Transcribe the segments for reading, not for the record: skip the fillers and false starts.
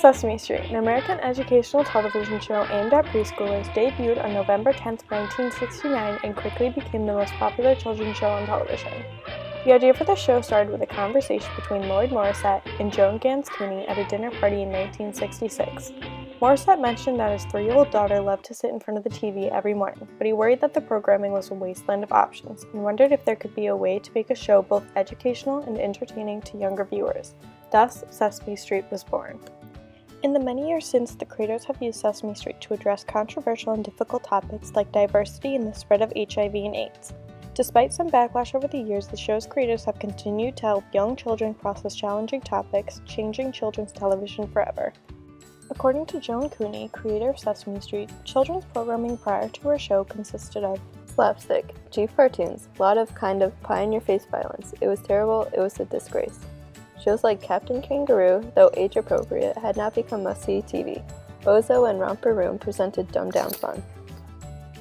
Sesame Street, an American educational television show aimed at preschoolers, debuted on November 10, 1969 and quickly became the most popular children's show on television. The idea for the show started with a conversation between Lloyd Morissette and Joan Gans Cooney at a dinner party in 1966. Morissette mentioned that his 3-year-old daughter loved to sit in front of the TV every morning, but he worried that the programming was a wasteland of options and wondered if there could be a way to make a show both educational and entertaining to younger viewers. Thus, Sesame Street was born. In the many years since, the creators have used Sesame Street to address controversial and difficult topics like diversity and the spread of HIV and AIDS. Despite some backlash over the years, the show's creators have continued to help young children process challenging topics, changing children's television forever. According to Joan Cooney, creator of Sesame Street, children's programming prior to her show consisted of slapstick, cheap cartoons, a lot of kind of pie-in-your-face violence. It was terrible, it was a disgrace. Shows like Captain Kangaroo, though age-appropriate, had not become must-see TV. Bozo and Romper Room presented dumbed-down fun.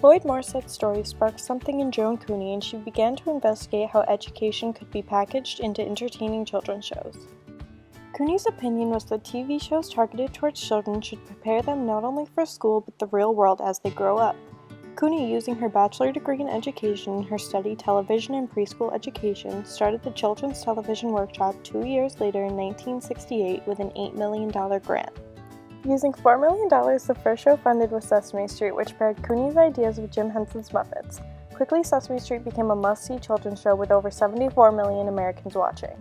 Lloyd Morissette's story sparked something in Joan Cooney, and she began to investigate how education could be packaged into entertaining children's shows. Cooney's opinion was that TV shows targeted towards children should prepare them not only for school but the real world as they grow up. Cooney, using her bachelor degree in education and her study television and preschool education, started the Children's Television Workshop 2 years later in 1968 with an $8 million grant. Using $4 million, the first show funded was Sesame Street, which paired Cooney's ideas with Jim Henson's Muppets. Quickly, Sesame Street became a must-see children's show with over 74 million Americans watching.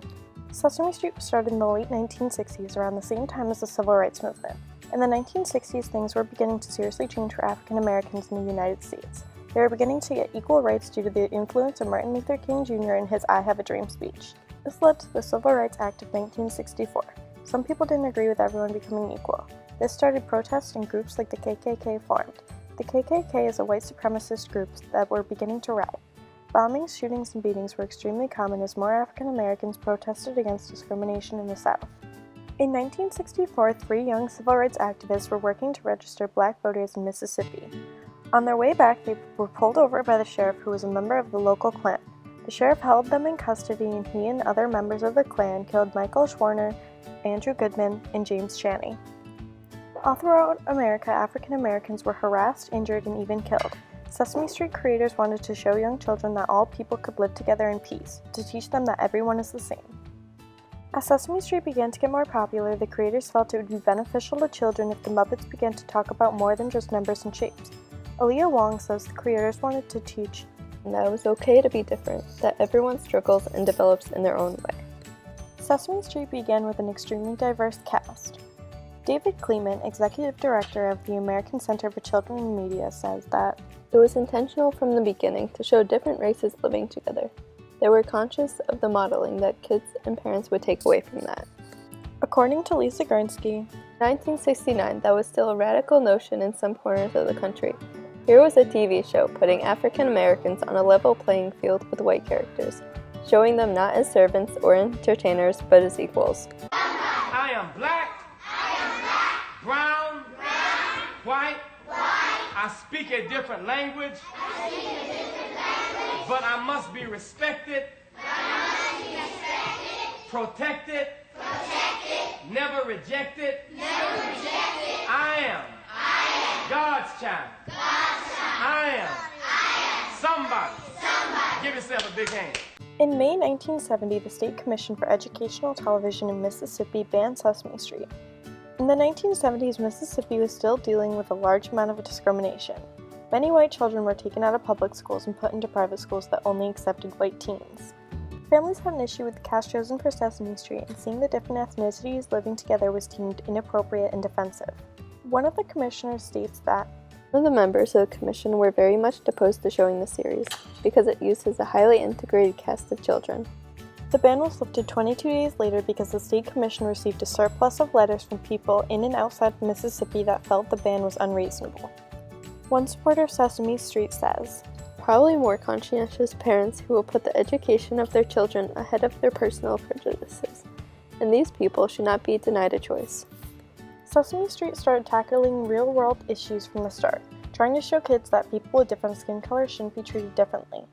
Sesame Street was started in the late 1960s, around the same time as the Civil Rights Movement. In the 1960s, things were beginning to seriously change for African Americans in the United States. They were beginning to get equal rights due to the influence of Martin Luther King Jr. and his I Have a Dream speech. This led to the Civil Rights Act of 1964. Some people didn't agree with everyone becoming equal. This started protests and groups like the KKK formed. The KKK is a white supremacist group that were beginning to riot. Bombings, shootings, and beatings were extremely common as more African Americans protested against discrimination in the South. In 1964, 3 young civil rights activists were working to register black voters in Mississippi. On their way back, they were pulled over by the sheriff, who was a member of the local Klan. The sheriff held them in custody, and he and other members of the Klan killed Michael Schwerner, Andrew Goodman, and James Chaney. All throughout America, African Americans were harassed, injured, and even killed. Sesame Street creators wanted to show young children that all people could live together in peace, to teach them that everyone is the same. As Sesame Street began to get more popular, the creators felt it would be beneficial to children if the Muppets began to talk about more than just numbers and shapes. Aaliyah Wong says the creators wanted to teach that it was okay to be different, that everyone struggles and develops in their own way. Sesame Street began with an extremely diverse cast. David Kleeman, executive director of the American Center for Children in Media, says that it was intentional from the beginning to show different races living together. They were conscious of the modeling that kids and parents would take away from that. According to Lisa Gernsky, in 1969, that was still a radical notion in some corners of the country. Here was a TV show putting African Americans on a level playing field with white characters, showing them not as servants or entertainers, but as equals. I am black. Brown, white, I speak a different language, but I must be respected, protected, never rejected. I am God's child. I am somebody. Give yourself a big hand. In May 1970, the State Commission for Educational Television in Mississippi banned Sesame Street. In the 1970s, Mississippi was still dealing with a large amount of discrimination. Many white children were taken out of public schools and put into private schools that only accepted white teens. Families had an issue with the cast chosen for Sesame Street, and seeing the different ethnicities living together was deemed inappropriate and offensive. One of the commissioners states that some of the members of the commission were very much opposed to showing the series because it uses a highly integrated cast of children. The ban was lifted 22 days later because the State Commission received a surplus of letters from people in and outside of Mississippi that felt the ban was unreasonable. One supporter of Sesame Street says, probably more conscientious parents who will put the education of their children ahead of their personal prejudices, and these people should not be denied a choice. Sesame Street started tackling real-world issues from the start, trying to show kids that people with different skin colors shouldn't be treated differently,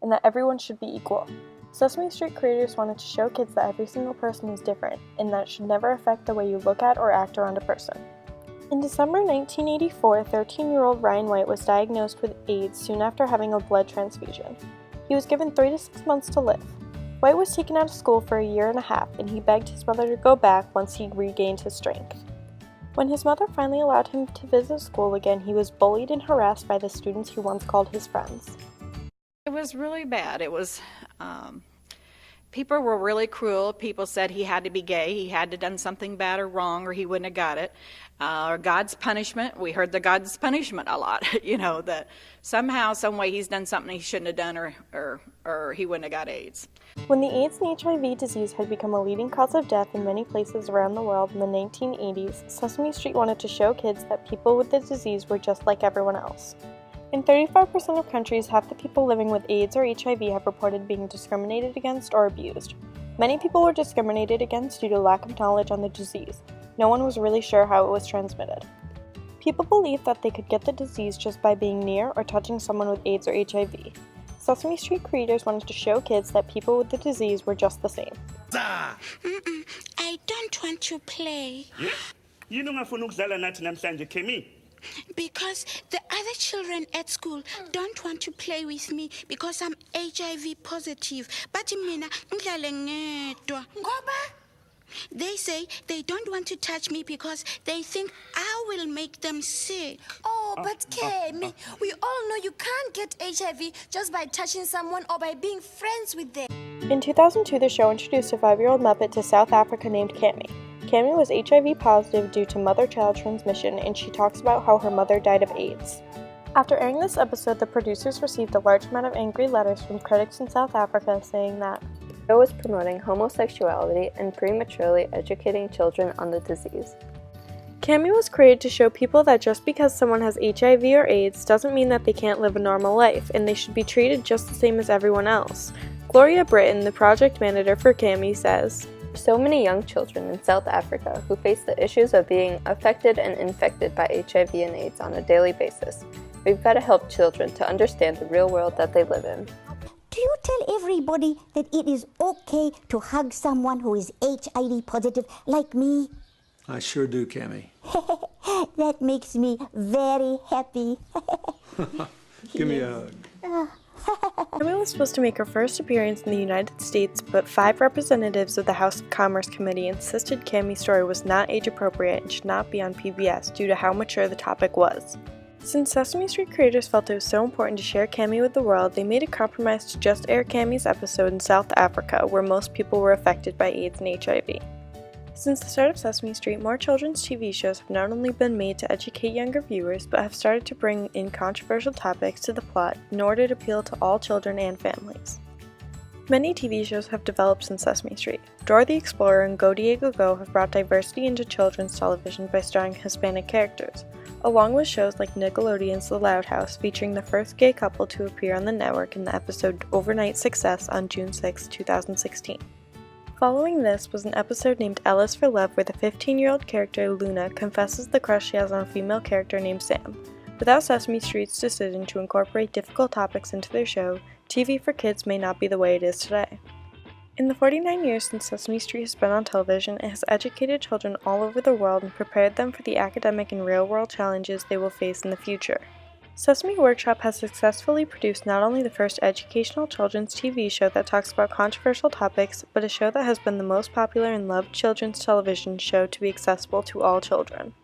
and that everyone should be equal. Sesame Street creators wanted to show kids that every single person is different, and that it should never affect the way you look at or act around a person. In December 1984, 13-year-old Ryan White was diagnosed with AIDS soon after having a blood transfusion. He was given 3 to 6 months to live. White was taken out of school for a year and a half, and he begged his mother to go back once he regained his strength. When his mother finally allowed him to visit school again, he was bullied and harassed by the students he once called his friends. It was really bad. It was, people were really cruel. People said he had to be gay, he had to done something bad or wrong, or he wouldn't have got it. Or God's punishment. We heard the God's punishment a lot, that somehow, some way he's done something he shouldn't have done, or he wouldn't have got AIDS. When the AIDS and HIV disease had become a leading cause of death in many places around the world in the 1980s, Sesame Street wanted to show kids that people with the disease were just like everyone else. In 35% of countries, half the people living with AIDS or HIV have reported being discriminated against or abused. Many people were discriminated against due to lack of knowledge on the disease. No one was really sure how it was transmitted. People believed that they could get the disease just by being near or touching someone with AIDS or HIV. Sesame Street creators wanted to show kids that people with the disease were just the same. I don't want to play. Yini ungafuna ukudlala nathi namhlanje Kemi? Because the other children at school don't want to play with me because I'm HIV positive. But mina ngidlale ngedwa. Ngoba? They say they don't want to touch me because they think I will make them sick. Oh, but Kemi, we all know you can't get HIV just by touching someone or by being friends with them. In 2002, the show introduced a 5-year-old Muppet to South Africa named Cammy. Cammy was HIV positive due to mother-child transmission, and she talks about how her mother died of AIDS. After airing this episode, the producers received a large amount of angry letters from critics in South Africa saying that The show was promoting homosexuality and prematurely educating children on the disease. Cammy was created to show people that just because someone has HIV or AIDS doesn't mean that they can't live a normal life, and they should be treated just the same as everyone else. Gloria Britton, the project manager for Cammy, says, So many young children in South Africa who face the issues of being affected and infected by HIV and AIDS on a daily basis. We've got to help children to understand the real world that they live in. Do you tell everybody that it is okay to hug someone who is HIV positive like me? I sure do, Cammy. That makes me very happy. Give me a hug. Cammy was supposed to make her first appearance in the United States, but 5 representatives of the House of Commerce Committee insisted Cammy's story was not age-appropriate and should not be on PBS due to how mature the topic was. Since Sesame Street creators felt it was so important to share Cammy with the world, they made a compromise to just air Cammy's episode in South Africa, where most people were affected by AIDS and HIV. Since the start of Sesame Street, more children's TV shows have not only been made to educate younger viewers, but have started to bring in controversial topics to the plot in order to appeal to all children and families. Many TV shows have developed since Sesame Street. Dora the Explorer and Go Diego Go have brought diversity into children's television by starring Hispanic characters, along with shows like Nickelodeon's The Loud House, featuring the first gay couple to appear on the network in the episode Overnight Success on June 6, 2016. Following this was an episode named Ellis for Love, where the 15-year-old character Luna confesses the crush she has on a female character named Sam. Without Sesame Street's decision to incorporate difficult topics into their show, TV for kids may not be the way it is today. In the 49 years since Sesame Street has been on television, it has educated children all over the world and prepared them for the academic and real-world challenges they will face in the future. Sesame Workshop has successfully produced not only the first educational children's TV show that talks about controversial topics, but a show that has been the most popular and loved children's television show to be accessible to all children.